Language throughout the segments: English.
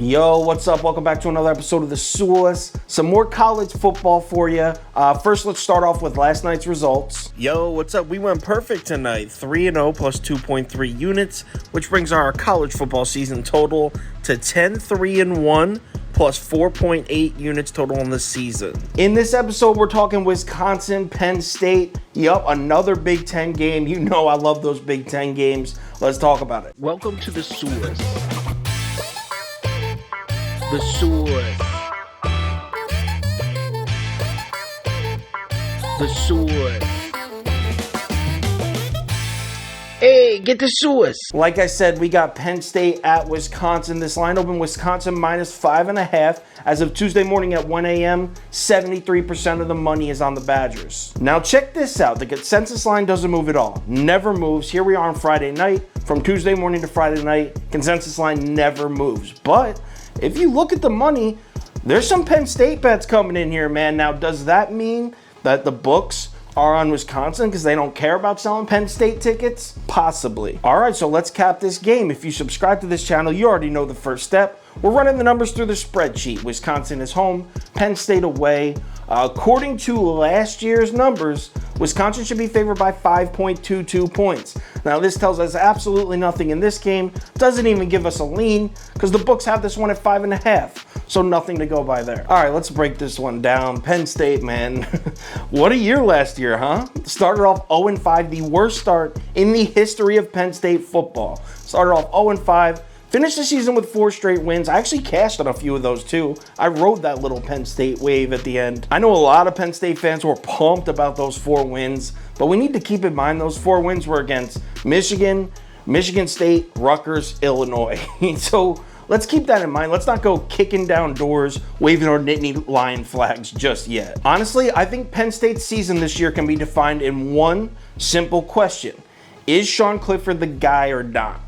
Yo, what's up? Welcome back to another episode of The Source. Some more college football for you. First, let's start off with last night's results. Yo, what's up? We went perfect tonight. 3-0 plus 2.3 units, which brings our college football season total to 10-3-1 plus 4.8 units total on the season. In this episode, we're talking Wisconsin, Penn State. Yup, another Big Ten game. You know I love those Big Ten games. Let's talk about it. Welcome to The Source. The Source. The Source. Hey, get the Source. Like I said, we got Penn State at Wisconsin. This line opened Wisconsin minus 5.5. As of Tuesday morning at 1 a.m., 73% of the money is on the Badgers. Now check this out. The consensus line doesn't move at all. Never moves. Here we are on Friday night. From Tuesday morning to Friday night, consensus line never moves. But if you look at the money, there's some Penn State bets coming in here, man. Now, does that mean that the books are on Wisconsin because they don't care about selling Penn State tickets? Possibly. All right, so let's cap this game. If you subscribe to this channel, you already know the first step. We're running the numbers through the spreadsheet. Wisconsin is home, Penn State away. According to last year's numbers, Wisconsin should be favored by 5.22 points. Now, this tells us absolutely nothing in this game. Doesn't even give us a lean because the books have this one at 5.5. So nothing to go by there. All right, let's break this one down. Penn State, man. What a year last year, huh? Started off 0-5, the worst start in the history of Penn State football. Started off 0-5. Finished the season with 4 straight wins. I actually cashed on a few of those too. I rode that little Penn State wave at the end. I know a lot of Penn State fans were pumped about those 4 wins, but we need to keep in mind those 4 wins were against Michigan, Michigan State, Rutgers, Illinois. So let's keep that in mind. Let's not go kicking down doors, waving our Nittany Lion flags just yet. Honestly, I think Penn State's season this year can be defined in one simple question. Is Sean Clifford the guy or not?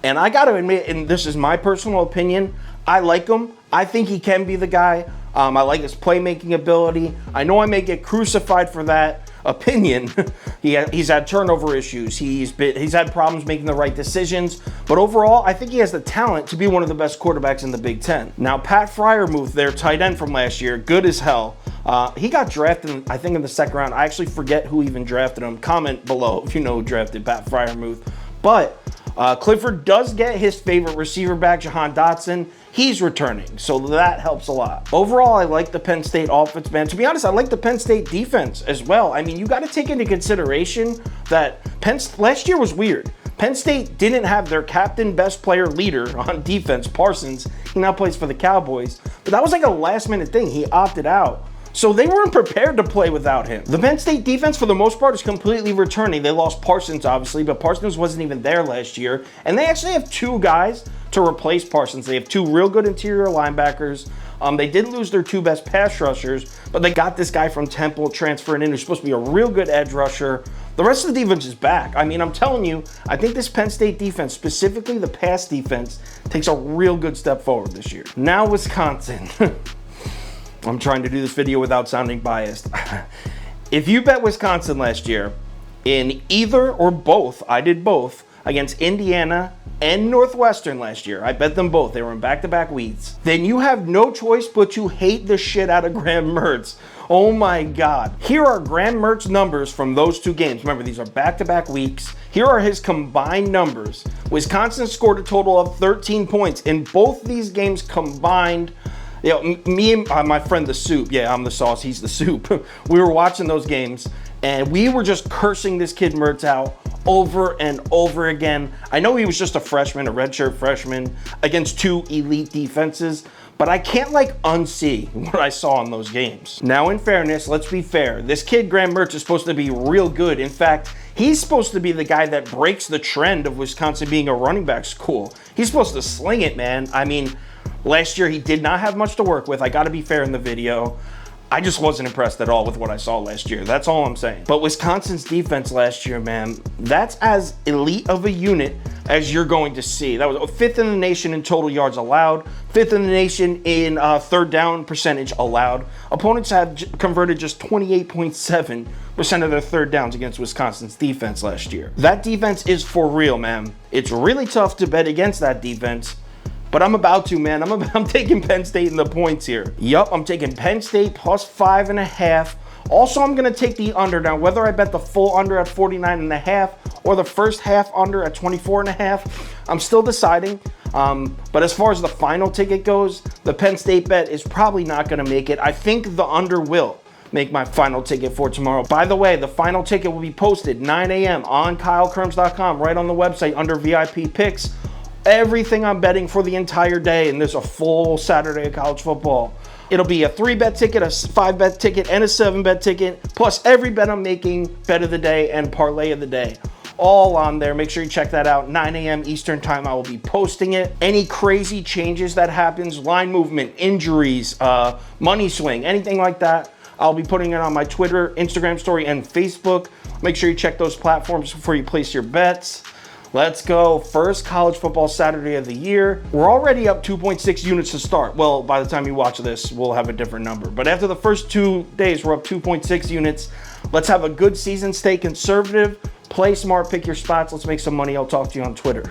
And I got to admit, and this is my personal opinion, I like him. I think he can be the guy. I like his playmaking ability. I know I may get crucified for that opinion. He's had turnover issues. He's had problems making the right decisions. But overall, I think he has the talent to be one of the best quarterbacks in the Big Ten. Now, Pat Freiermuth, their tight end from last year, good as hell. He got drafted, I think, in the second round. I actually forget who even drafted him. Comment below if you know who drafted Pat Freiermuth. But Clifford does get his favorite receiver back, Jahan Dotson. He's returning, so that helps a lot. Overall, I like the Penn State offense, man. To be honest, I like the Penn State defense as well. I mean, you got to take into consideration that last year was weird. Penn State didn't have their captain, best player, leader on defense, Parsons. He now plays for the Cowboys. But that was like a last-minute thing. He opted out. So they weren't prepared to play without him. The Penn State defense, for the most part, is completely returning. They lost Parsons, obviously, but Parsons wasn't even there last year. And they actually have 2 guys to replace Parsons. They have 2 real good interior linebackers. They did lose their 2 best pass rushers, but they got this guy from Temple transferring in who's supposed to be a real good edge rusher. The rest of the defense is back. I mean, I'm telling you, I think this Penn State defense, specifically the pass defense, takes a real good step forward this year. Now, Wisconsin. I'm trying to do this video without sounding biased. If you bet Wisconsin last year in either or both, I did both, against Indiana and Northwestern last year, I bet them both. They were in back-to-back weeks. Then you have no choice but to hate the shit out of Graham Mertz. Oh my God. Here are Graham Mertz's numbers from those 2 games. Remember, these are back-to-back weeks. Here are his combined numbers. Wisconsin scored a total of 13 points in both these games combined. You know, me and my friend the Soup, yeah, I'm the sauce, he's the soup. We were watching those games, and we were just cursing this kid Mertz out over and over again. I know he was just a freshman, a redshirt freshman, against 2 elite defenses, but I can't unsee what I saw in those games. Now, in fairness, let's be fair. This kid, Graham Mertz, is supposed to be real good. In fact, he's supposed to be the guy that breaks the trend of Wisconsin being a running back school. He's supposed to sling it, man. I mean, last year, he did not have much to work with. I got to be fair in the video. I just wasn't impressed at all with what I saw last year. That's all I'm saying. But Wisconsin's defense last year, man, that's as elite of a unit as you're going to see. That was 5th in the nation in total yards allowed, 5th in the nation in third down percentage allowed. Opponents have converted just 28.7% of their third downs against Wisconsin's defense last year. That defense is for real, man. It's really tough to bet against that defense But I'm about to, man. I'm taking Penn State in the points here. Yup, I'm taking Penn State plus 5.5. Also, I'm going to take the under. Now, whether I bet the full under at 49.5 or the first half under at 24.5, I'm still deciding. But as far as the final ticket goes, the Penn State bet is probably not going to make it. I think the under will make my final ticket for tomorrow. By the way, the final ticket will be posted 9 a.m. on KyleKirms.com, right on the website under VIP picks. Everything I'm betting for the entire day, and there's a full Saturday of college football. It'll be a 3-bet ticket, a 5-bet ticket, and a 7-bet ticket, plus every bet I'm making, bet of the day, and parlay of the day. All on there. Make sure you check that out. 9 a.m. Eastern time, I will be posting it. Any crazy changes that happens, line movement, injuries, money swing, anything like that, I'll be putting it on my Twitter, Instagram story, and Facebook. Make sure you check those platforms before you place your bets. Let's go. First college football Saturday of the year. We're already up 2.6 units to start. Well, by the time you watch this, we'll have a different number. But after the first 2 days, we're up 2.6 units. Let's have a good season. Stay conservative. Play smart. Pick your spots. Let's make some money. I'll talk to you on Twitter.